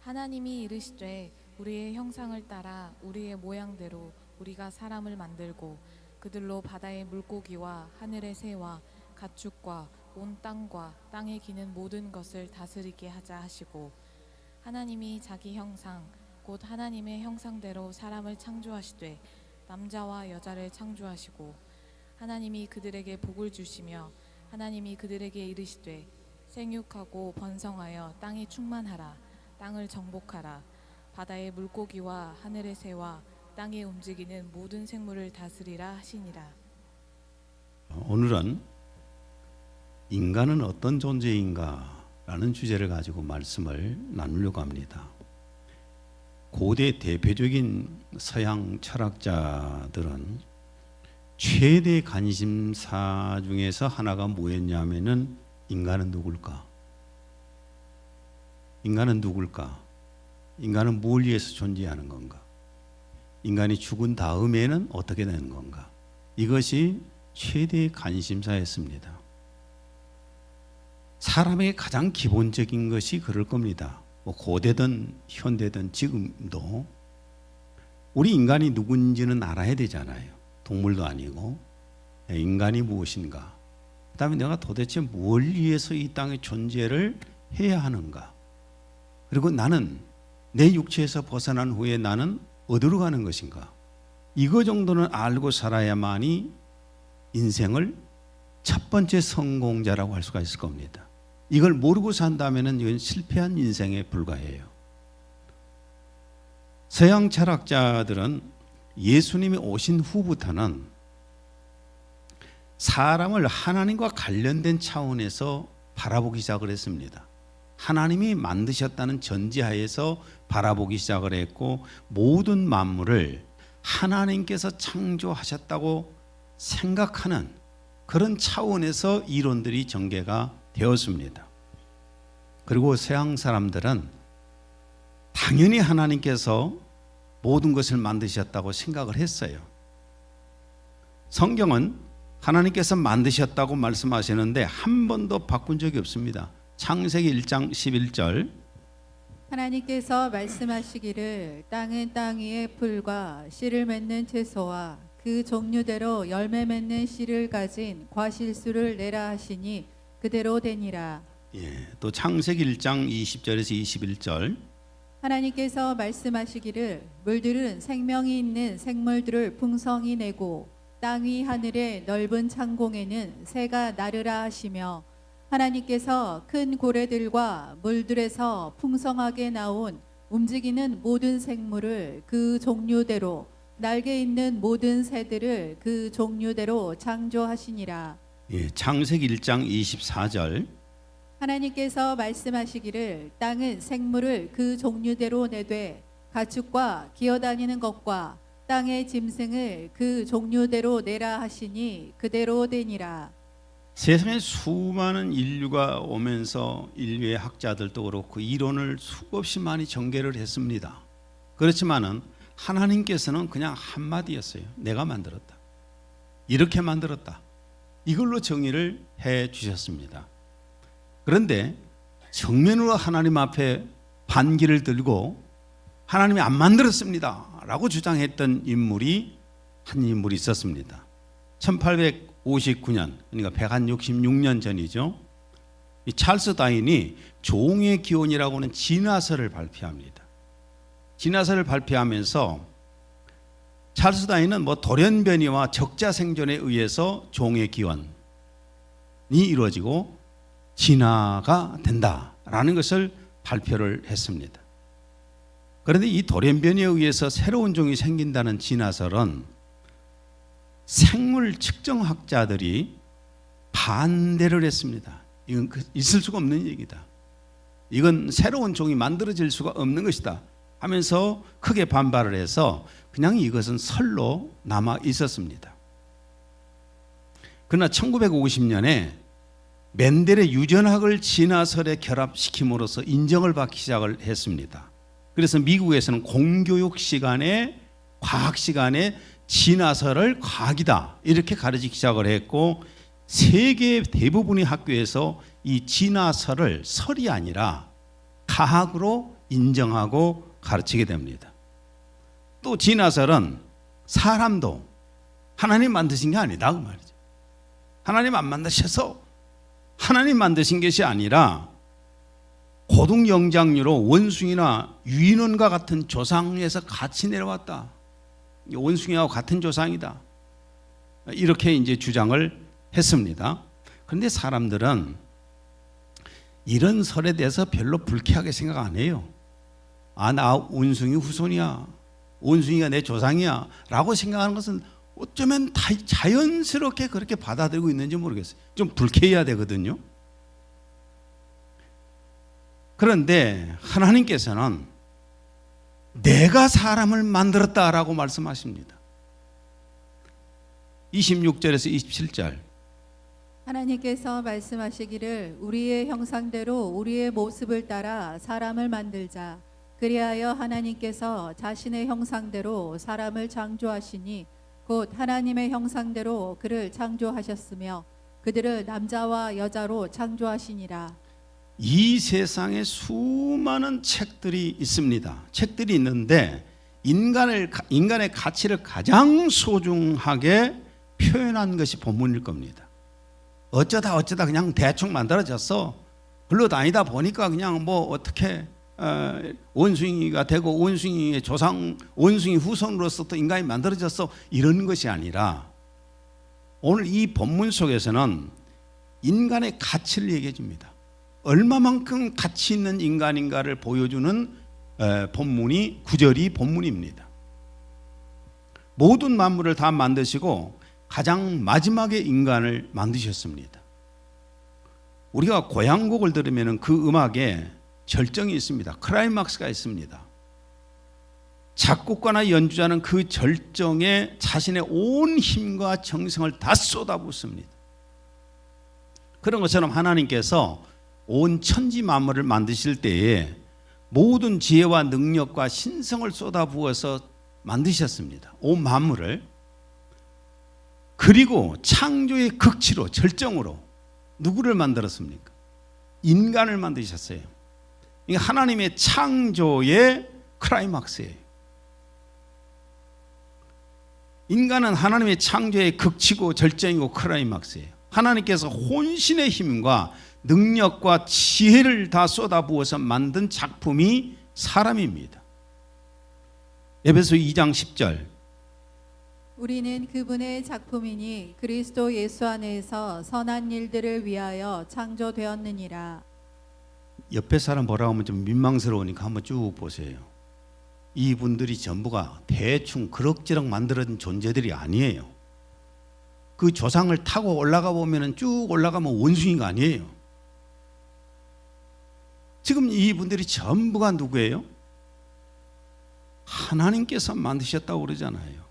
하나님이 이르시되 우리의 형상을 따라 우리의 모양대로 우리가 사람을 만들고 그들로 바다의 물고기와 하늘의 새와 가축과 온 땅과 땅에 기는 모든 것을 다스리게 하자 하시고, 하나님이 자기 형상 곧 하나님의 형상대로 사람을 창조하시되 남자와 여자를 창조하시고, 하나님이 그들에게 복을 주시며 하나님이 그들에게 이르시되 생육하고 번성하여 땅이 충만하라. 땅을 정복하라. 바다의 물고기와 하늘의 새와 땅에 움직이는 모든 생물을 다스리라 하시니라. 오늘은 인간은 어떤 존재인가 라는 주제를 가지고 말씀을 나누려고 합니다. 고대 대표적인 서양 철학자들은 최대 관심사 중에서 하나가 뭐였냐면은 인간은 누굴까? 인간은 누굴까? 인간은 뭘 위해서 존재하는 건가? 인간이 죽은 다음에는 어떻게 되는 건가? 이것이 최대의 관심사였습니다. 사람에게 가장 기본적인 것이 그럴 겁니다. 고대든 현대든 지금도 우리 인간이 누군지는 알아야 되잖아요. 동물도 아니고. 인간이 무엇인가? 그 다음에 내가 도대체 뭘 위해서 이 땅의 존재를 해야 하는가? 그리고 나는 내 육체에서 벗어난 후에 나는 어디로 가는 것인가? 이거 정도는 알고 살아야만이 인생을 첫 번째 성공자라고 할 수가 있을 겁니다. 이걸 모르고 산다면 이건 실패한 인생에 불과해요. 서양 철학자들은 예수님이 오신 후부터는 사람을 하나님과 관련된 차원에서 바라보기 시작을 했습니다. 하나님이 만드셨다는 전제하에서 바라보기 시작을 했고, 모든 만물을 하나님께서 창조하셨다고 생각하는 그런 차원에서 이론들이 전개가 되었습니다. 그리고 서양 사람들은 당연히 하나님께서 모든 것을 만드셨다고 생각을 했어요. 성경은 하나님께서 만드셨다고 말씀하시는데 한 번도 바꾼 적이 없습니다. 창세기 1장 11절, 하나님께서 말씀하시기를 땅은 땅 위에 풀과 씨를 맺는 채소와 그 종류대로 열매 맺는 씨를 가진 과실수를 내라 하시니 그대로 되니라. 또 창세기 1장 20절에서 21절, 하나님께서 말씀하시기를 물들은 생명이 있는 생물들을 풍성히 내고 땅 위 하늘의 넓은 창공에는 새가 나르라 하시며, 하나님께서 큰 고래들과 물들에서 풍성하게 나온 움직이는 모든 생물을 그 종류대로, 날개 있는 모든 새들을 그 종류대로 창조하시니라. 창세기 1장 24절, 하나님께서 말씀하시기를 땅은 생물을 그 종류대로 내되 가축과 기어다니는 것과 땅의 짐승을 그 종류대로 내라 하시니 그대로 되니라. 세상에 수많은 인류가 오면서 인류의 학자들도 그렇고 이론을 수없이 많이 전개를 했습니다. 그렇지만은 하나님께서는 그냥 한마디였어요. 내가 만들었다. 이렇게 만들었다. 이걸로 정의를 해 주셨습니다. 그런데 정면으로 하나님 앞에 반기를 들고 하나님이 안 만들었습니다 라고 주장했던 인물이 한 인물이 있었습니다. 1859년, 그러니까 166년 전이죠. 이 찰스 다윈이 종의 기원이라고 하는 진화서를 발표합니다. 진화서를 발표하면서 찰스 다윈은 돌연변이와 적자생존에 의해서 종의 기원이 이루어지고 진화가 된다라는 것을 발표를 했습니다. 그런데 이 돌연변이에 의해서 새로운 종이 생긴다는 진화설은 생물 측정학자들이 반대를 했습니다. 이건 있을 수가 없는 얘기다. 이건 새로운 종이 만들어질 수가 없는 것이다 하면서 크게 반발을 해서 그냥 이것은 설로 남아 있었습니다. 그러나 1950년에 멘델의 유전학을 진화설에 결합시킴으로써 인정을 받기 시작을 했습니다. 그래서 미국에서는 공교육 시간에, 과학 시간에 진화설을 과학이다 이렇게 가르치기 시작을 했고, 세계 대부분의 학교에서 이 진화설을 설이 아니라 과학으로 인정하고 가르치게 됩니다. 또 진화설은 사람도 하나님 만드신 게 아니다 그 말이죠. 하나님 안 만드셔서 하나님 만드신 것이 아니라 고등 영장류로 원숭이나 유인원과 같은 조상에서 같이 내려왔다. 원숭이하고 같은 조상이다. 이렇게 이제 주장을 했습니다. 그런데 사람들은 이런 설에 대해서 별로 불쾌하게 생각 안 해요. 아, 나 원숭이 후손이야. 원숭이가 내 조상이야. 라고 생각하는 것은 어쩌면 다 자연스럽게 그렇게 받아들이고 있는지 모르겠어요. 좀 불쾌해야 되거든요. 그런데 하나님께서는 내가 사람을 만들었다라고 말씀하십니다. 26절에서 27절. 하나님께서 말씀하시기를 우리의 형상대로 우리의 모습을 따라 사람을 만들자. 그리하여 하나님께서 자신의 형상대로 사람을 창조하시니 곧 하나님의 형상대로 그를 창조하셨으며 그들을 남자와 여자로 창조하시니라. 이 세상에 수많은 책들이 있습니다. 책들이 있는데 인간의 가치를 가장 소중하게 표현한 것이 본문일 겁니다. 어쩌다 그냥 대충 만들어졌어. 흘러다니다 보니까 그냥 뭐 어떻게 원숭이가 되고 원숭이의 조상, 원숭이 후손으로서 또 인간이 만들어졌어. 이런 것이 아니라 오늘 이 본문 속에서는 인간의 가치를 얘기해 줍니다. 얼마만큼 가치 있는 인간인가를 보여주는 본문이 구절이 본문입니다. 모든 만물을 다 만드시고 가장 마지막에 인간을 만드셨습니다. 우리가 고향곡을 들으면 그 음악에 절정이 있습니다. 클라이막스가 있습니다. 작곡가나 연주자는 그 절정에 자신의 온 힘과 정성을 다 쏟아붓습니다. 그런 것처럼 하나님께서 온 천지 만물을 만드실 때에 모든 지혜와 능력과 신성을 쏟아부어서 만드셨습니다. 온 만물을. 그리고 창조의 극치로 절정으로 누구를 만들었습니까? 인간을 만드셨어요. 이게 하나님의 창조의 클라이막스예요. 인간은 하나님의 창조의 극치고 절정이고 클라이막스예요. 하나님께서 혼신의 힘과 능력과 지혜를 다 쏟아부어서 만든 작품이 사람입니다. 에베소 2장 10절. 우리는 그분의 작품이니 그리스도 예수 안에서 선한 일들을 위하여 창조되었느니라. 옆에 사람 보라고 하면 좀 민망스러우니까 한번 쭉 보세요. 이분들이 전부가 대충 그럭저럭 만들어진 존재들이 아니에요. 그 조상을 타고 올라가 보면 쭉 올라가면 원숭이가 아니에요. 지금 이분들이 전부가 누구예요? 하나님께서 만드셨다고 그러잖아요.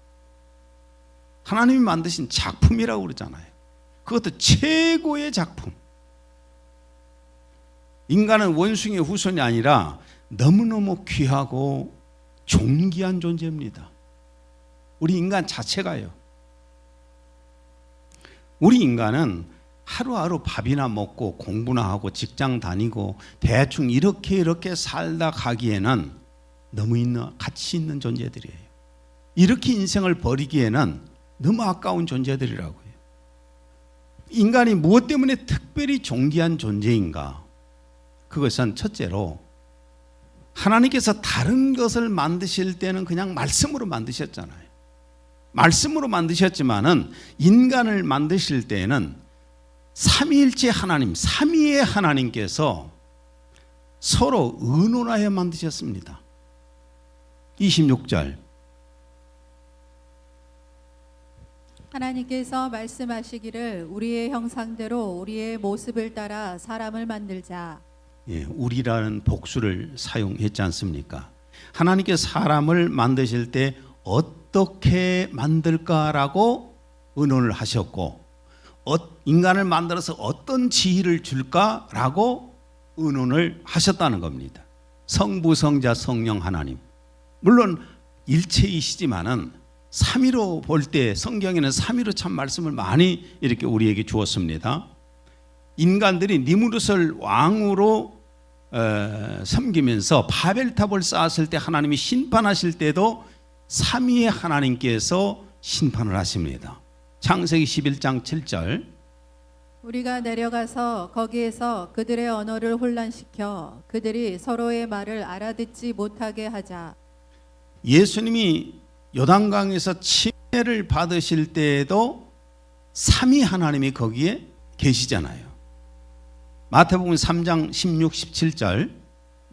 하나님이 만드신 작품이라고 그러잖아요. 그것도 최고의 작품. 인간은 원숭이의 후손이 아니라 너무너무 귀하고 존귀한 존재입니다. 우리 인간 자체가요. 우리 인간은 하루하루 밥이나 먹고 공부나 하고 직장 다니고 대충 이렇게 살다 가기에는 너무 가치 있는 존재들이에요. 이렇게 인생을 버리기에는 너무 아까운 존재들이라고요. 인간이 무엇 때문에 특별히 존귀한 존재인가? 그것은 첫째로 하나님께서 다른 것을 만드실 때는 그냥 말씀으로 만드셨잖아요. 말씀으로 만드셨지만은 인간을 만드실 때에는 삼위일체 하나님, 삼위의 하나님께서 서로 의논하여 만드셨습니다. 26절. 하나님께서 말씀하시기를 우리의 형상대로 우리의 모습을 따라 사람을 만들자. 예, 우리라는 복수를 사용했지 않습니까? 하나님께서 사람을 만드실 때 어떻게 만들까라고 의논을 하셨고 인간을 만들어서 어떤 지위를 줄까라고 의논을 하셨다는 겁니다. 성부, 성자, 성령 하나님. 물론 일체이시지만은 삼위로 볼 때 성경에는 삼위로 참 말씀을 많이 이렇게 우리에게 주었습니다. 인간들이 니무롯을 왕으로 섬기면서 바벨탑을 쌓았을 때 하나님이 심판하실 때도 삼위의 하나님께서 심판을 하십니다. 창세기 11장 7절. 우리가 내려가서 거기에서 그들의 언어를 혼란시켜 그들이 서로의 말을 알아듣지 못하게 하자. 예수님이 요단강에서 침례를 받으실 때에도 삼위 하나님이 거기에 계시잖아요. 마태복음 3장 16, 17절.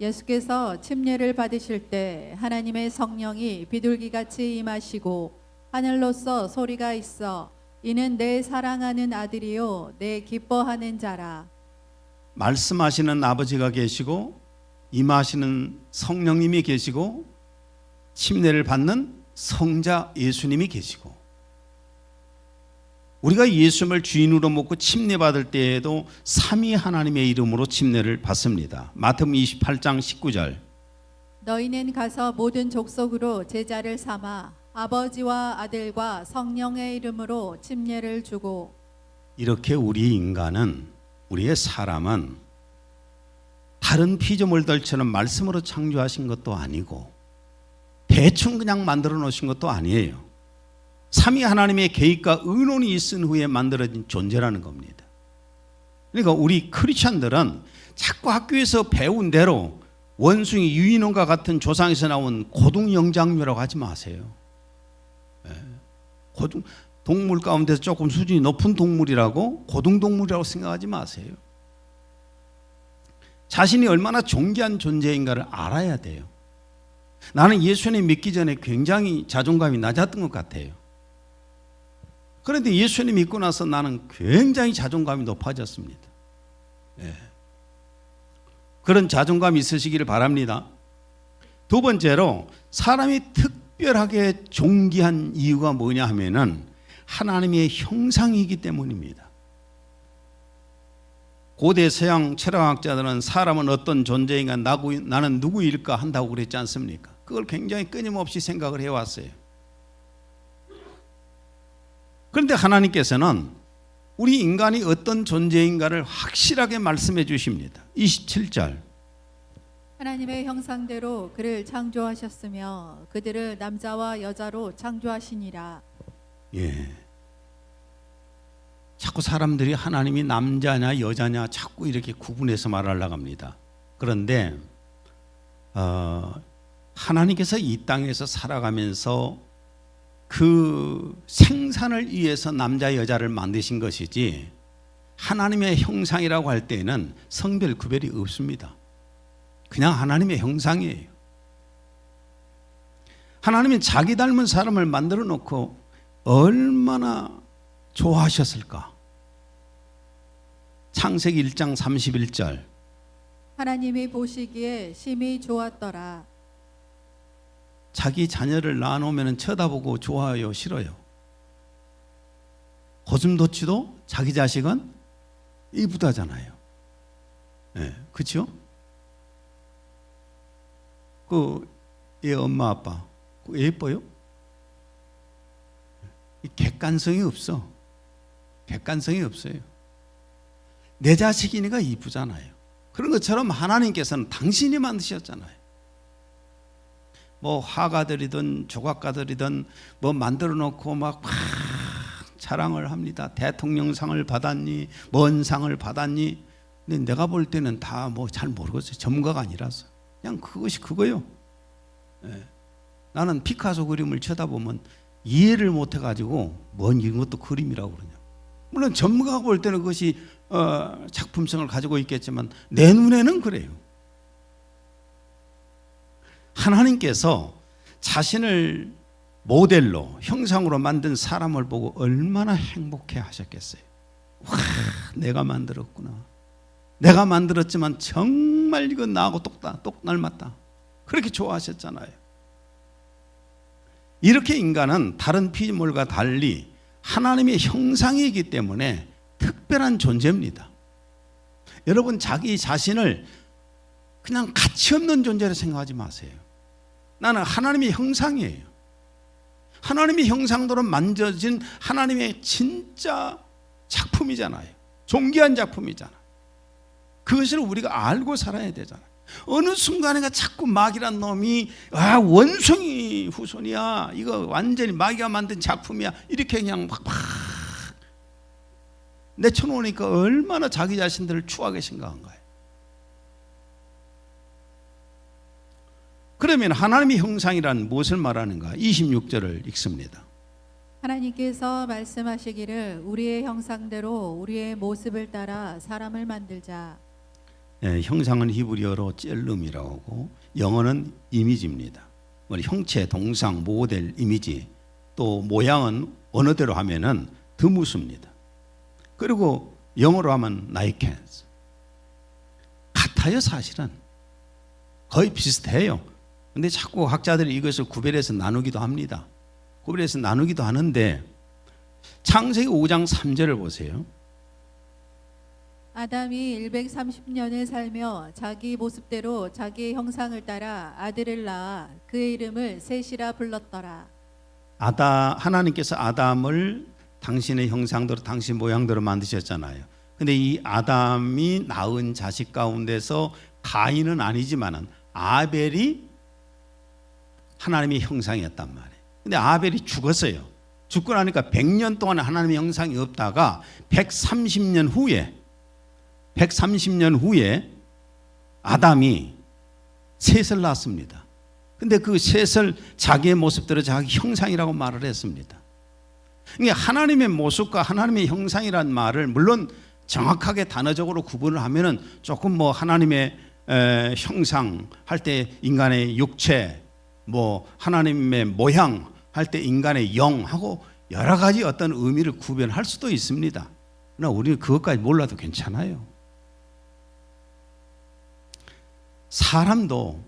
예수께서 침례를 받으실 때 하나님의 성령이 비둘기같이 임하시고 하늘로서 소리가 있어 이는 내 사랑하는 아들이요 내 기뻐하는 자라. 말씀하시는 아버지가 계시고 임하시는 성령님이 계시고 침례를 받는 성자 예수님이 계시고, 우리가 예수님을 주인으로 먹고 침례 받을 때에도 삼위 하나님의 이름으로 침례를 받습니다. 마태복음 28장 19절. 너희는 가서 모든 족속으로 제자를 삼아 아버지와 아들과 성령의 이름으로 침례를 주고. 이렇게 우리 인간은, 우리의 사람은 다른 피조물들처럼 말씀으로 창조하신 것도 아니고 대충 그냥 만들어 놓으신 것도 아니에요. 삼위 하나님의 계획과 의논이 있은 후에 만들어진 존재라는 겁니다. 그러니까 우리 크리스천들은 자꾸 학교에서 배운 대로 원숭이 유인원과 같은 조상에서 나온 고등영장류라고 하지 마세요. 동물 가운데서 조금 수준이 높은 동물이라고 고등동물이라고 생각하지 마세요. 자신이 얼마나 존귀한 존재인가를 알아야 돼요. 나는 예수님 믿기 전에 굉장히 자존감이 낮았던 것 같아요. 그런데 예수님 믿고 나서 나는 굉장히 자존감이 높아졌습니다. 그런 자존감이 있으시기를 바랍니다. 두 번째로, 사람이 특별하게 존귀한 이유가 뭐냐 하면은 하나님의 형상이기 때문입니다. 고대 서양 철학학자들은 사람은 어떤 존재인가, 나는 누구일까 한다고 그랬지 않습니까? 그걸 굉장히 끊임없이 생각을 해왔어요. 그런데 하나님께서는 우리 인간이 어떤 존재인가를 확실하게 말씀해 주십니다. 27절. 하나님의 형상대로 그를 창조하셨으며 그들을 남자와 여자로 창조하시니라. 자꾸 사람들이 하나님이 남자냐 여자냐 자꾸 이렇게 구분해서 말하려고 합니다. 그런데 하나님께서 이 땅에서 살아가면서 그 생산을 위해서 남자 여자를 만드신 것이지, 하나님의 형상이라고 할 때에는 성별 구별이 없습니다. 그냥 하나님의 형상이에요. 하나님은 자기 닮은 사람을 만들어 놓고 얼마나 좋아하셨을까? 창세기 1장 31절. 하나님이 보시기에 심히 좋았더라. 자기 자녀를 낳아놓으면 쳐다보고 좋아요, 싫어요? 고슴도치도 자기 자식은 이쁘다잖아요. 그렇죠? 얘 엄마 아빠 예뻐요? 객관성이 없어. 객관성이 없어요. 내 자식이니까 이쁘잖아요. 그런 것처럼 하나님께서는 당신이 만드셨잖아요. 뭐 화가들이든 조각가들이든 뭐 만들어 놓고 막 자랑을 합니다. 대통령상을 받았니, 뭔 상을 받았니. 근데 내가 볼 때는 다 뭐 잘 모르겠어요. 전문가가 아니라서 그냥 그것이 그거요. 나는 피카소 그림을 쳐다보면 이해를 못 해가지고 뭔 이것도 그림이라고 그러냐. 물론 전문가가 볼 때는 그것이 작품성을 가지고 있겠지만 내 눈에는 그래요. 하나님께서 자신을 모델로 형상으로 만든 사람을 보고 얼마나 행복해 하셨겠어요. 와, 내가 만들었구나. 내가 만들었지만 정말 이건 나하고 똑 닮았다. 그렇게 좋아하셨잖아요. 이렇게 인간은 다른 피조물과 달리 하나님의 형상이기 때문에 특별한 존재입니다. 여러분, 자기 자신을 그냥 가치 없는 존재로 생각하지 마세요. 나는 하나님의 형상이에요. 하나님의 형상대로 만져진 하나님의 진짜 작품이잖아요. 존귀한 작품이잖아. 그것을 우리가 알고 살아야 되잖아요. 어느 순간에가 자꾸 마귀란 놈이 원숭이 후손이야, 이거 완전히 마귀가 만든 작품이야, 이렇게 그냥 막 내쳐놓으니까 얼마나 자기 자신들을 추하게 생각한 거예요. 그러면 하나님의 형상이란 무엇을 말하는가? 26절을 읽습니다. 하나님께서 말씀하시기를 우리의 형상대로 우리의 모습을 따라 사람을 만들자. 형상은 히브리어로 젤름이라고 하고 영어는 이미지입니다. 형체, 동상, 모델, 이미지, 또 모양은 언어대로 하면은 더 묻습니다. 그리고 영어로 하면 likeness. 같아요, 사실은. 거의 비슷해요. 근데 자꾸 학자들이 이것을 구별해서 나누기도 합니다. 구별해서 나누기도 하는데 창세기 5장 3절을 보세요. 아담이 130년을 살며 자기 모습대로 자기의 형상을 따라 아들을 낳아 그의 이름을 셋이라 불렀더라. 하나님께서 아담을 당신의 형상대로 당신 모양대로 만드셨잖아요. 근데 이 아담이 낳은 자식 가운데서 가인은 아니지만은 아벨이 하나님의 형상이었단 말이에요. 근데 아벨이 죽었어요. 죽고 나니까 100년 동안 하나님의 형상이 없다가 130년 후에 아담이 셋을 낳았습니다. 근데 그 셋을 자기의 모습대로 자기 형상이라고 말을 했습니다. 그러니까 하나님의 모습과 하나님의 형상이란 말을 물론 정확하게 단어적으로 구분을 하면은 조금 하나님의 형상 할 때 인간의 육체, 하나님의 모양 할 때 인간의 영하고 여러 가지 어떤 의미를 구별할 수도 있습니다. 그러나 우리는 그것까지 몰라도 괜찮아요. 사람도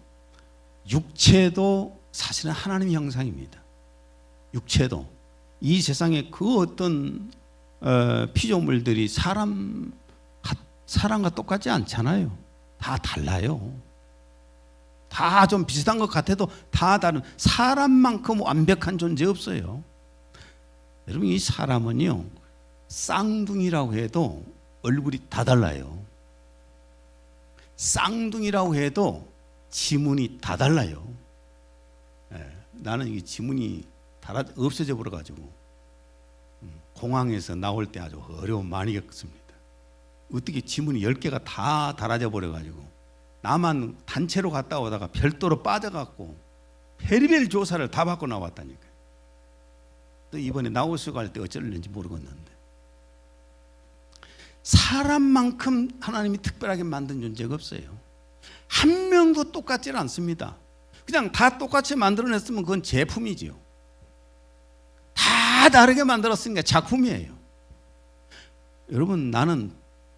육체도 사실은 하나님의 형상입니다. 육체도 이 세상에 그 어떤 피조물들이 사람과 똑같지 않잖아요. 다 달라요. 다 좀 비슷한 것 같아도 다 다른, 사람만큼 완벽한 존재 없어요. 여러분, 이 사람은요 쌍둥이라고 해도 얼굴이 다 달라요. 쌍둥이라고 해도 지문이 다 달라요. 나는 이 지문이 없어져 버려가지고 공항에서 나올 때 아주 어려움 많이 겪습니다. 어떻게 지문이 10개가 다 달아져 버려가지고 나만 단체로 갔다 오다가 별도로 빠져갖고 별의별 조사를 다 받고 나왔다니까요. 또 이번에 나우스 갈 때 어쩌는지 모르겠는데, 사람만큼 하나님이 특별하게 만든 존재가 없어요. 한 명도 똑같지는 않습니다. 그냥 다 똑같이 만들어냈으면 그건 제품이지요. 다 다르게 만들었으니까 작품이에요. 여러분,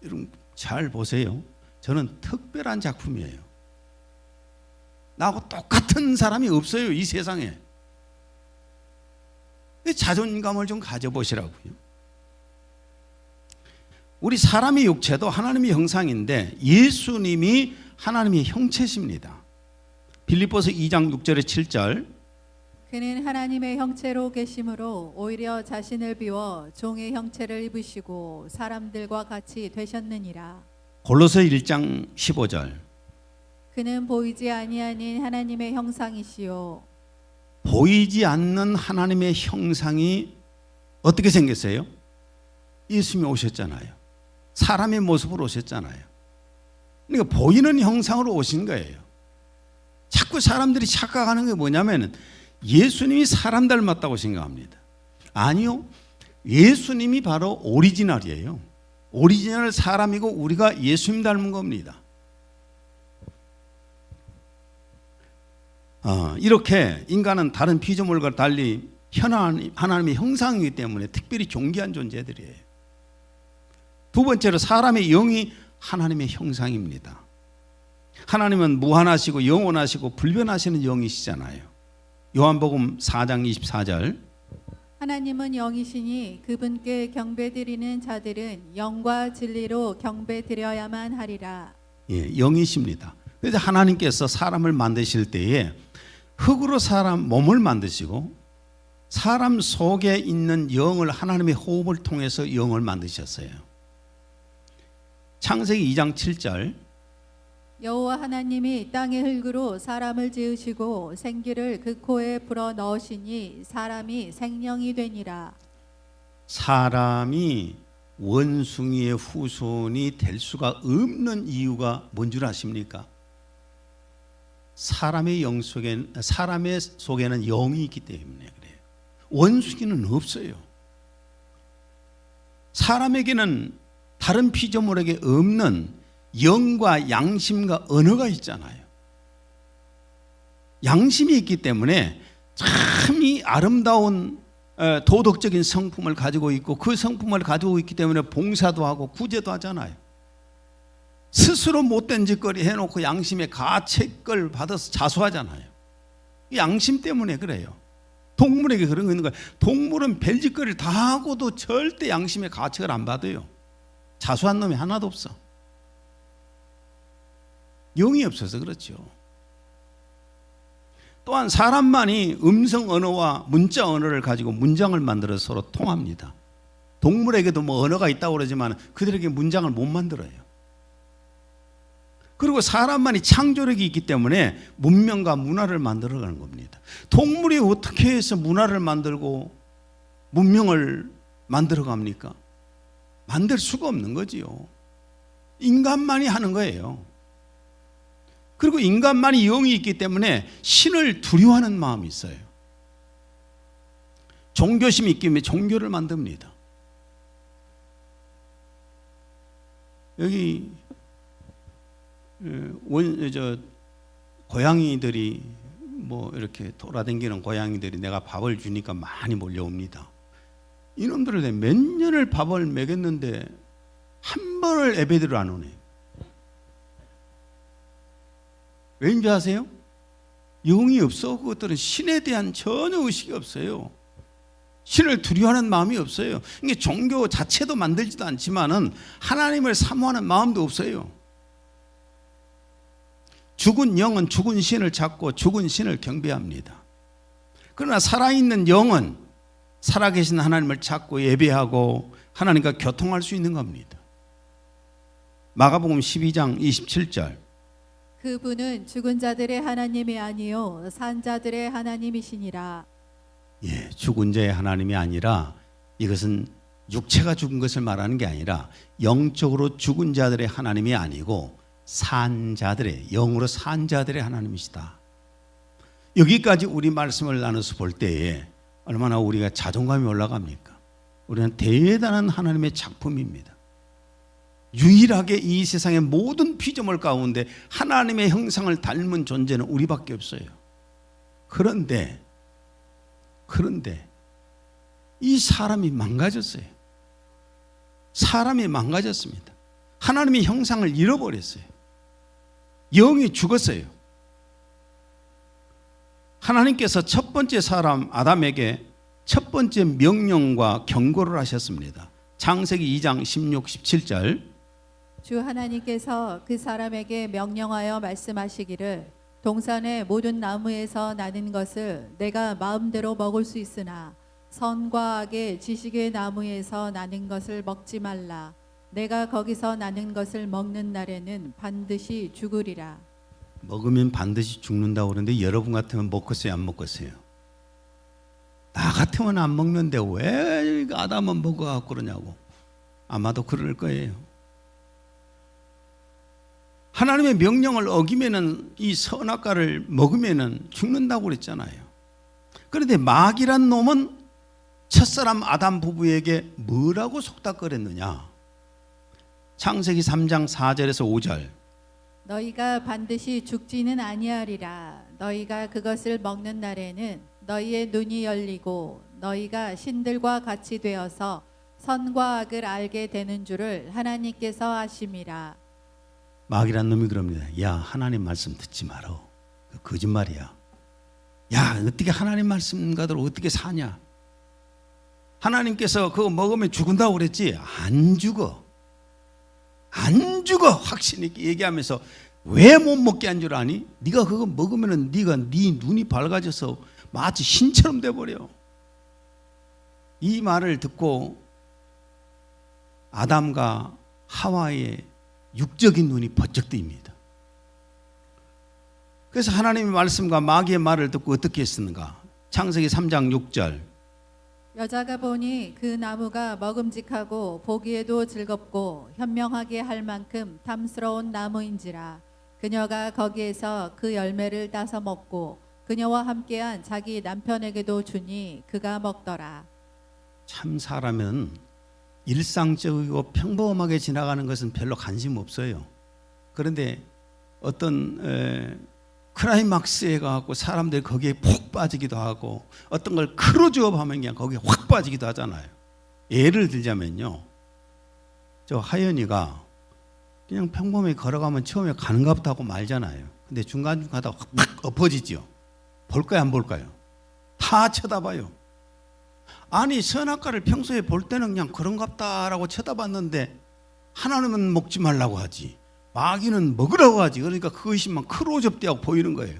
여러분 잘 보세요. 저는 특별한 작품이에요. 나하고 똑같은 사람이 없어요, 이 세상에. 자존감을 좀 가져보시라고요. 우리 사람의 육체도 하나님의 형상인데 예수님이 하나님의 형체십니다. 빌립보서 2장 6절에 7절. 그는 하나님의 형체로 계심으로 오히려 자신을 비워 종의 형체를 입으시고 사람들과 같이 되셨느니라. 골로새 1장 15절. 그는 보이지 아니하는 하나님의 형상이시요. 보이지 않는 하나님의 형상이 어떻게 생겼어요? 예수님이 오셨잖아요. 사람의 모습으로 오셨잖아요. 그러니까 보이는 형상으로 오신 거예요. 자꾸 사람들이 착각하는 게 뭐냐면 예수님이 사람 닮았다고 생각합니다. 아니요, 예수님이 바로 오리지널이에요. 오리지널 사람이고 우리가 예수님 닮은 겁니다. 이렇게 인간은 다른 피조물과 달리 하나님의 형상이기 때문에 특별히 존귀한 존재들이에요. 두 번째로 사람의 영이 하나님의 형상입니다. 하나님은 무한하시고 영원하시고 불변하시는 영이시잖아요. 요한복음 4장 24절. 하나님은 영이시니 그분께 경배드리는 자들은 영과 진리로 경배드려야만 하리라. 영이십니다. 그래서 하나님께서 사람을 만드실 때에 흙으로 사람 몸을 만드시고 사람 속에 있는 영을 하나님의 호흡을 통해서 영을 만드셨어요. 창세기 2장 7절. 여호와 하나님이 땅의 흙으로 사람을 지으시고 생기를 그 코에 불어 넣으시니 사람이 생명이 되니라. 사람이 원숭이의 후손이 될 수가 없는 이유가 뭔 줄 아십니까? 사람의 속에는 영이 있기 때문에 그래요. 원숭이는 없어요. 사람에게는 다른 피조물에게 없는 영과 양심과 언어가 있잖아요. 양심이 있기 때문에 참 이 아름다운 도덕적인 성품을 가지고 있고, 그 성품을 가지고 있기 때문에 봉사도 하고 구제도 하잖아요. 스스로 못된 짓거리 해놓고 양심의 가책을 받아서 자수하잖아요. 양심 때문에 그래요. 동물에게 그런 거 있는 거예요. 동물은 별짓거리를 다 하고도 절대 양심의 가책을 안 받아요. 자수한 놈이 하나도 없어. 영이 없어서 그렇죠. 또한 사람만이 음성 언어와 문자 언어를 가지고 문장을 만들어 서로 통합니다. 동물에게도 뭐 언어가 있다고 그러지만 그들에게 문장을 못 만들어요. 그리고 사람만이 창조력이 있기 때문에 문명과 문화를 만들어가는 겁니다. 동물이 어떻게 해서 문화를 만들고 문명을 만들어갑니까? 만들 수가 없는 거지요. 인간만이 하는 거예요. 그리고 인간만이 영이 있기 때문에 신을 두려워하는 마음이 있어요. 종교심이 있기 때문에 종교를 만듭니다. 여기 고양이들이 뭐 이렇게 돌아다니는 고양이들이 내가 밥을 주니까 많이 몰려옵니다. 이놈들을 몇 년을 밥을 먹였는데 한 번을 예배드리러 안 오네. 왜인지 아세요? 영이 없어. 그것들은 신에 대한 전혀 의식이 없어요. 신을 두려워하는 마음이 없어요. 이게 종교 자체도 만들지도 않지만은 하나님을 사모하는 마음도 없어요. 죽은 영은 죽은 신을 찾고 죽은 신을 경배합니다. 그러나 살아있는 영은 살아계신 하나님을 찾고 예배하고 하나님과 교통할 수 있는 겁니다. 마가복음 12장 27절. 그분은 죽은 자들의 하나님이 아니요 산 자들의 하나님이시니라. 예, 죽은 자의 하나님이 아니라, 이것은 육체가 죽은 것을 말하는 게 아니라 영적으로 죽은 자들의 하나님이 아니고 산 자들의, 영으로 산 자들의 하나님이시다. 여기까지 우리 말씀을 나눠서 볼 때에 얼마나 우리가 자존감이 올라갑니까? 우리는 대단한 하나님의 작품입니다. 유일하게 이 세상의 모든 피조물 가운데 하나님의 형상을 닮은 존재는 우리밖에 없어요. 그런데 이 사람이 망가졌어요. 사람이 망가졌습니다. 하나님의 형상을 잃어버렸어요. 영이 죽었어요. 하나님께서 첫 번째 사람 아담에게 첫 번째 명령과 경고를 하셨습니다. 창세기 2장 16, 17절. 주 하나님께서 그 사람에게 명령하여 말씀하시기를 동산의 모든 나무에서 나는 것을 내가 마음대로 먹을 수 있으나 선과 악의 지식의 나무에서 나는 것을 먹지 말라. 내가 거기서 나는 것을 먹는 날에는 반드시 죽으리라. 먹으면 반드시 죽는다고 그러는데 여러분 같으면 먹겠어요, 안 먹겠어요? 나 같으면 안 먹는데 왜 아담은 먹어갖고 그러냐고. 아마도 그럴 거예요. 하나님의 명령을 어기면은, 이 선악과를 먹으면은 죽는다고 그랬잖아요. 그런데 마귀란 놈은 첫사람 아담 부부에게 뭐라고 속닥거렸느냐? 창세기 3장 4절에서 5절. 너희가 반드시 죽지는 아니하리라. 너희가 그것을 먹는 날에는 너희의 눈이 열리고 너희가 신들과 같이 되어서 선과 악을 알게 되는 줄을 하나님께서 아심이라. 마귀란 놈이 그럽니다. 야, 하나님 말씀 듣지 마라. 거짓말이야. 야, 어떻게 하나님 말씀가들 어떻게 사냐? 하나님께서 그거 먹으면 죽는다고 그랬지? 안 죽어. 안 죽어. 확신 있게 얘기하면서 왜 못 먹게 한 줄 아니? 네가 그거 먹으면은 네 눈이 밝아져서 마치 신처럼 돼 버려. 이 말을 듣고 아담과 하와의 육적인 눈이 번쩍 뜨입니다. 그래서 하나님의 말씀과 마귀의 말을 듣고 어떻게 했는가? 창세기 3장 6절. 여자가 보니 그 나무가 먹음직하고 보기에도 즐겁고 현명하게 할 만큼 탐스러운 나무인지라 그녀가 거기에서 그 열매를 따서 먹고 그녀와 함께한 자기 남편에게도 주니 그가 먹더라. 참 사람은 일상적이고 평범하게 지나가는 것은 별로 관심 없어요. 그런데 어떤 클라이막스에 가고 사람들이 거기에 푹 빠지기도 하고 어떤 걸 클로즈업 하면 그냥 거기에 확 빠지기도 하잖아요. 예를 들자면요, 저 하연이가 그냥 평범하게 걸어가면 처음에 가는가 보다 하고 말잖아요. 근데 중간중간 하다가 확 엎어지죠. 볼까요 안 볼까요? 다 쳐다봐요. 아니 선악과를 평소에 볼 때는 그냥 그런갑다라고 쳐다봤는데 하나님은 먹지 말라고 하지, 마귀는 먹으라고 하지. 그러니까 그것이 막 클로즈업되고 보이는 거예요.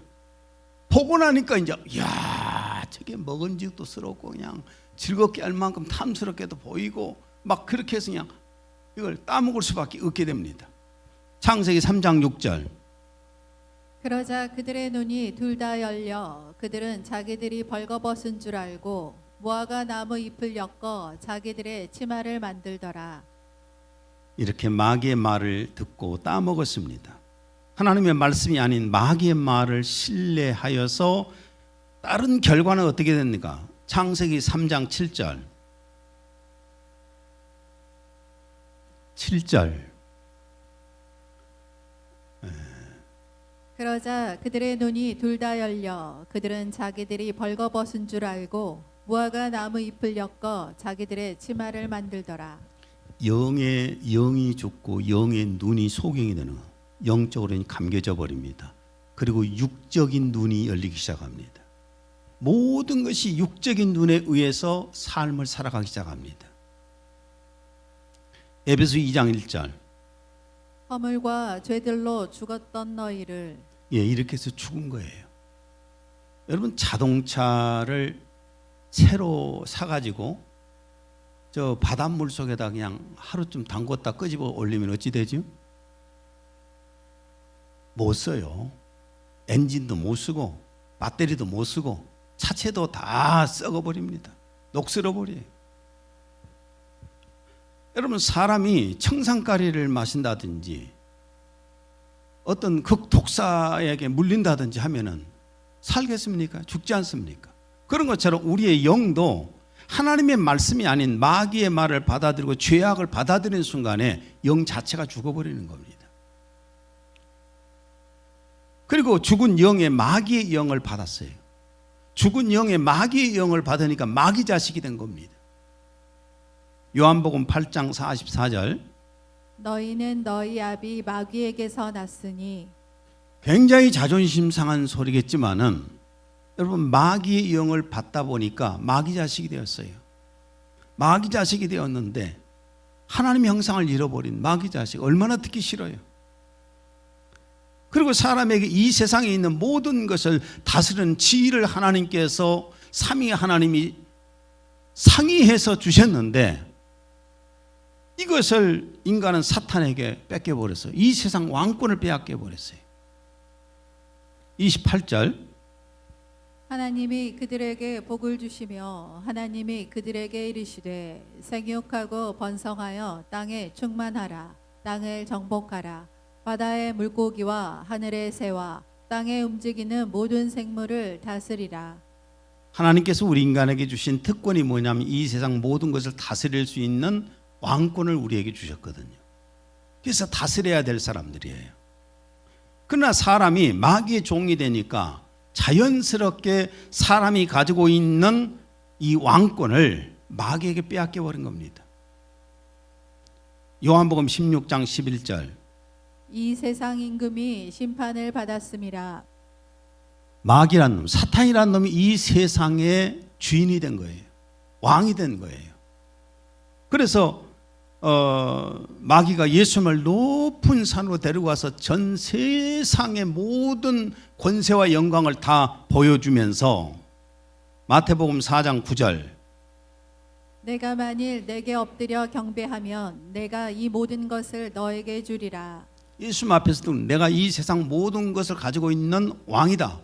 보고 나니까 이제 야 저게 먹은직도스럽고 그냥 즐겁게 할 만큼 탐스럽게도 보이고 막 그렇게 해서 그냥 이걸 따먹을 수밖에 없게 됩니다. 창세기 3장 6절. 그러자 그들의 눈이 둘 다 열려 그들은 자기들이 벌거벗은 줄 알고 무화과 나무 잎을 엮어 자기들의 치마를 만들더라. 이렇게 마귀의 말을 듣고 따먹었습니다. 하나님의 말씀이 아닌 마귀의 말을 신뢰하여서 다른 결과는 어떻게 됩니까? 창세기 3장 7절. 7절. 그러자 그들의 눈이 둘 다 열려 그들은 자기들이 벌거벗은 줄 알고 무화과 나무 잎을 엮어 자기들의 치마를 만들더라. 영이 죽고 영의 눈이 소경이 되는 거. 영적으로 감겨져 버립니다. 그리고 육적인 눈이 열리기 시작합니다. 모든 것이 육적인 눈에 의해서 삶을 살아가기 시작합니다. 에베소 2장 1절. 허물과 죄들로 죽었던 너희를. 이렇게 해서 죽은 거예요. 여러분 자동차를 새로 사가지고 저 바닷물 속에다 그냥 하루쯤 담궜다 끄집어 올리면 어찌 되죠? 못 써요. 엔진도 못 쓰고 배터리도 못 쓰고 차체도 다 썩어버립니다. 녹슬어버려요. 여러분 사람이 청산가리를 마신다든지 어떤 극독사에게 물린다든지 하면은 살겠습니까? 죽지 않습니까? 그런 것처럼 우리의 영도 하나님의 말씀이 아닌 마귀의 말을 받아들이고 죄악을 받아들이는 순간에 영 자체가 죽어버리는 겁니다. 그리고 죽은 영의 마귀의 영을 받았어요. 죽은 영의 마귀의 영을 받으니까 마귀 자식이 된 겁니다. 요한복음 8장 44절. 너희는 너희 아비 마귀에게서 났으니. 굉장히 자존심 상한 소리겠지만은 여러분 마귀의 영을 받다 보니까 마귀 자식이 되었어요. 마귀 자식이 되었는데 하나님의 형상을 잃어버린 마귀 자식 얼마나 듣기 싫어요. 그리고 사람에게 이 세상에 있는 모든 것을 다스리는 지위를 하나님께서 삼위 하나님이 상의해서 주셨는데 이것을 인간은 사탄에게 뺏겨버렸어요. 이 세상 왕권을 빼앗겨버렸어요. 28절. 하나님이 그들에게 복을 주시며 하나님이 그들에게 이르시되 생육하고 번성하여 땅에 충만하라. 땅을 정복하라. 바다의 물고기와 하늘의 새와 땅에 움직이는 모든 생물을 다스리라. 하나님께서 우리 인간에게 주신 특권이 뭐냐면 이 세상 모든 것을 다스릴 수 있는 왕권을 우리에게 주셨거든요. 그래서 다스려야 될 사람들이에요. 그러나 사람이 마귀의 종이 되니까 자연스럽게 사람이 가지고 있는 이 왕권을 마귀에게 빼앗겨 버린 겁니다. 요한복음 16장 11절. 이 세상 임금이 심판을 받았음이라. 마귀란 놈, 사탄이란 놈이 이 세상의 주인이 된 거예요. 왕이 된 거예요. 그래서 마귀가 예수님을 높은 산으로 데리고 와서 전 세상의 모든 권세와 영광을 다 보여주면서 마태복음 4장 9절. 내가 만일 내게 엎드려 경배하면 내가 이 모든 것을 너에게 주리라. 예수님 앞에서도 내가 이 세상 모든 것을 가지고 있는 왕이다.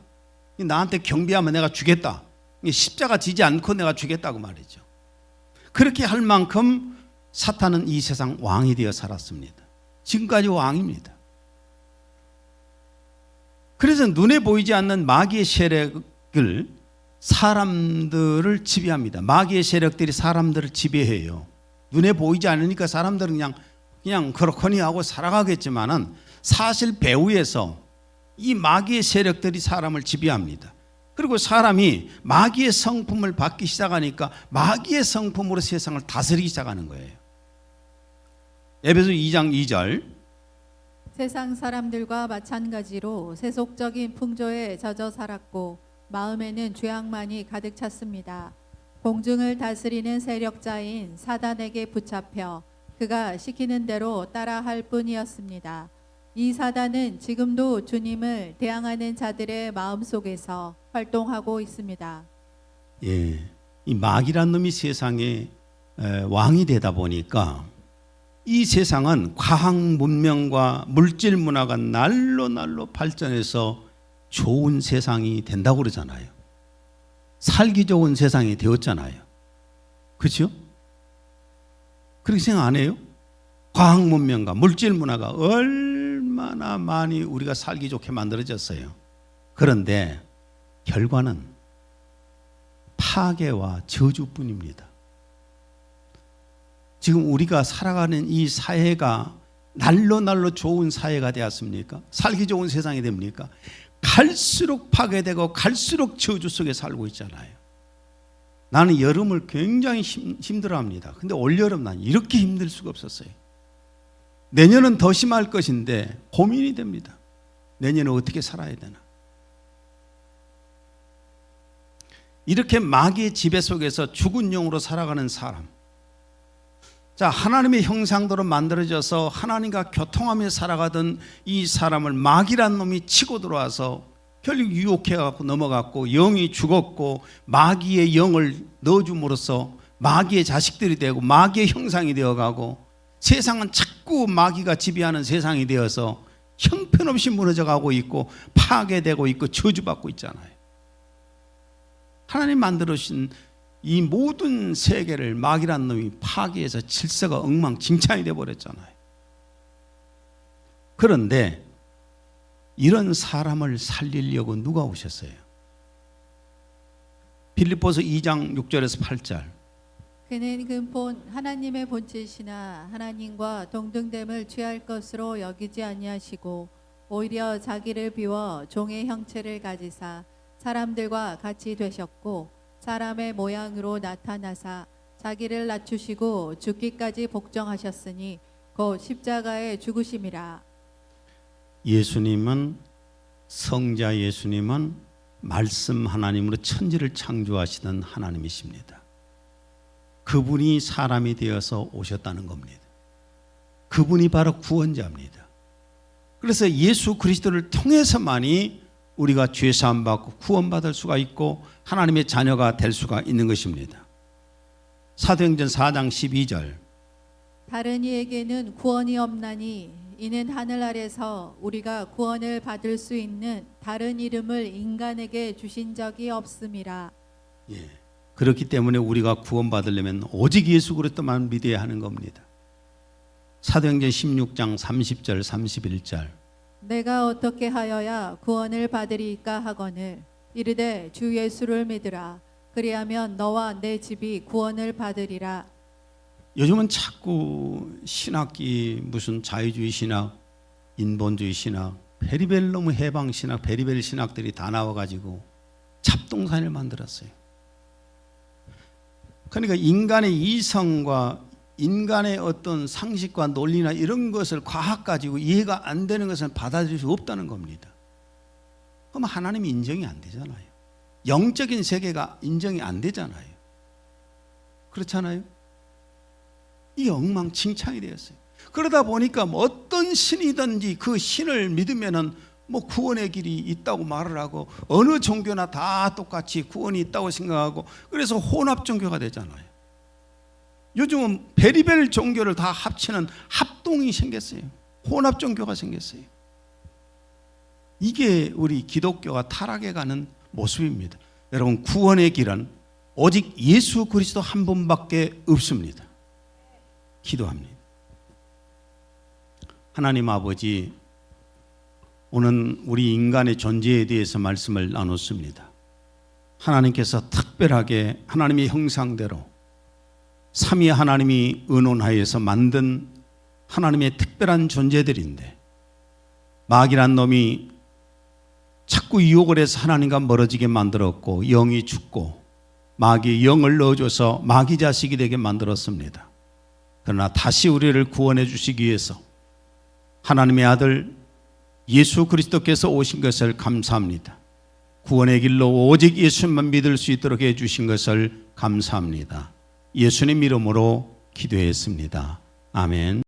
나한테 경배하면 내가 주겠다. 십자가 지지 않고 내가 주겠다고 말이죠. 그렇게 할 만큼 사탄은 이 세상 왕이 되어 살았습니다. 지금까지 왕입니다. 그래서 눈에 보이지 않는 마귀의 세력을 사람들을 지배합니다. 마귀의 세력들이 사람들을 지배해요. 눈에 보이지 않으니까 사람들은 그냥 그렇거니 하고 살아가겠지만은 사실 배후에서 이 마귀의 세력들이 사람을 지배합니다. 그리고 사람이 마귀의 성품을 받기 시작하니까 마귀의 성품으로 세상을 다스리기 시작하는 거예요. 에베소 2장 2절. 세상 사람들과 마찬가지로 세속적인 풍조에 젖어 살았고 마음에는 죄악만이 가득 찼습니다. 공중을 다스리는 세력자인 사단에게 붙잡혀 그가 시키는 대로 따라할 뿐이었습니다. 이 사단은 지금도 주님을 대항하는 자들의 마음속에서 활동하고 있습니다. 예, 이 마귀란 놈이 세상의 왕이 되다 보니까 이 세상은 과학 문명과 물질 문화가 날로 발전해서 좋은 세상이 된다고 그러잖아요. 살기 좋은 세상이 되었잖아요. 그렇죠? 그렇게 생각 안 해요? 과학 문명과 물질 문화가 얼마나 많이 우리가 살기 좋게 만들어졌어요. 그런데 결과는 파괴와 저주뿐입니다. 지금 우리가 살아가는 이 사회가 날로 좋은 사회가 되었습니까? 살기 좋은 세상이 됩니까? 갈수록 파괴되고 갈수록 저주 속에 살고 있잖아요. 나는 여름을 굉장히 힘들어합니다. 근데 올여름 난 이렇게 힘들 수가 없었어요. 내년은 더 심할 것인데 고민이 됩니다. 내년에 어떻게 살아야 되나. 이렇게 마귀의 지배 속에서 죽은 영으로 살아가는 사람. 자, 하나님의 형상대로 만들어져서 하나님과 교통하며 살아가던 이 사람을 마귀란 놈이 치고 들어와서 결국 유혹해갖고 넘어갔고 영이 죽었고 마귀의 영을 넣어줌으로써 마귀의 자식들이 되고 마귀의 형상이 되어가고 세상은 자꾸 마귀가 지배하는 세상이 되어서 형편없이 무너져가고 있고 파괴되고 있고 저주받고 있잖아요. 하나님 만들어주신 이 모든 세계를 마귀란 놈이 파괴해서 질서가 엉망진창이 되어버렸잖아요. 그런데 이런 사람을 살리려고 누가 오셨어요? 빌립보서 2장 6절에서 8절. 그는 근본 하나님의 본체시나 하나님과 동등됨을 취할 것으로 여기지 아니하시고 오히려 자기를 비워 종의 형체를 가지사 사람들과 같이 되셨고 사람의 모양으로 나타나사 자기를 낮추시고 죽기까지 복종하셨으니 곧 십자가에 죽으심이라. 예수님은 성자 예수님은 말씀 하나님으로 천지를 창조하시던 하나님이십니다. 그분이 사람이 되어서 오셨다는 겁니다. 그분이 바로 구원자입니다. 그래서 예수 그리스도를 통해서만이 우리가 죄사함 받고 구원받을 수가 있고 하나님의 자녀가 될 수가 있는 것입니다. 사도행전 4장 12절. 다른 이에게는 구원이 없나니 이는 하늘 아래서 우리가 구원을 받을 수 있는 다른 이름을 인간에게 주신 적이 없음이라. 예. 그렇기 때문에 우리가 구원받으려면 오직 예수 그리스도만 믿어야 하는 겁니다. 사도행전 16장 30절 31절. 내가 어떻게 하여야 구원을 받으리까 하거늘 이르되 주 예수를 믿으라. 그리하면 너와 내 집이 구원을 받으리라. 요즘은 자꾸 신학이 무슨 자유주의 신학, 인본주의 신학, 베리벨 너무 해방 신학, 베리벨 신학들이 다 나와가지고 잡동사니를 만들었어요. 그러니까 인간의 이성과 인간의 어떤 상식과 논리나 이런 것을 과학 가지고 이해가 안 되는 것을 받아들일 수 없다는 겁니다. 그럼 하나님이 인정이 안 되잖아요. 영적인 세계가 인정이 안 되잖아요. 그렇잖아요. 이 엉망진창이 되었어요. 그러다 보니까 뭐 어떤 신이든지 그 신을 믿으면은 뭐 구원의 길이 있다고 말을 하고 어느 종교나 다 똑같이 구원이 있다고 생각하고 그래서 혼합 종교가 되잖아요. 요즘은 베리벨 종교를 다 합치는 합동이 생겼어요. 혼합 종교가 생겼어요. 이게 우리 기독교가 타락해 가는 모습입니다. 여러분, 구원의 길은 오직 예수 그리스도 한 분밖에 없습니다. 기도합니다. 하나님 아버지, 오늘 우리 인간의 존재에 대해서 말씀을 나눴습니다. 하나님께서 특별하게 하나님의 형상대로 삼위 하나님이 의논하여서 만든 하나님의 특별한 존재들인데, 마귀란 놈이 자꾸 유혹을 해서 하나님과 멀어지게 만들었고, 영이 죽고 마귀의 영을 넣어줘서 마귀 자식이 되게 만들었습니다. 그러나 다시 우리를 구원해 주시기 위해서 하나님의 아들 예수 그리스도께서 오신 것을 감사합니다. 구원의 길로 오직 예수님만 믿을 수 있도록 해주신 것을 감사합니다. 예수님 이름으로 기도했습니다. 아멘.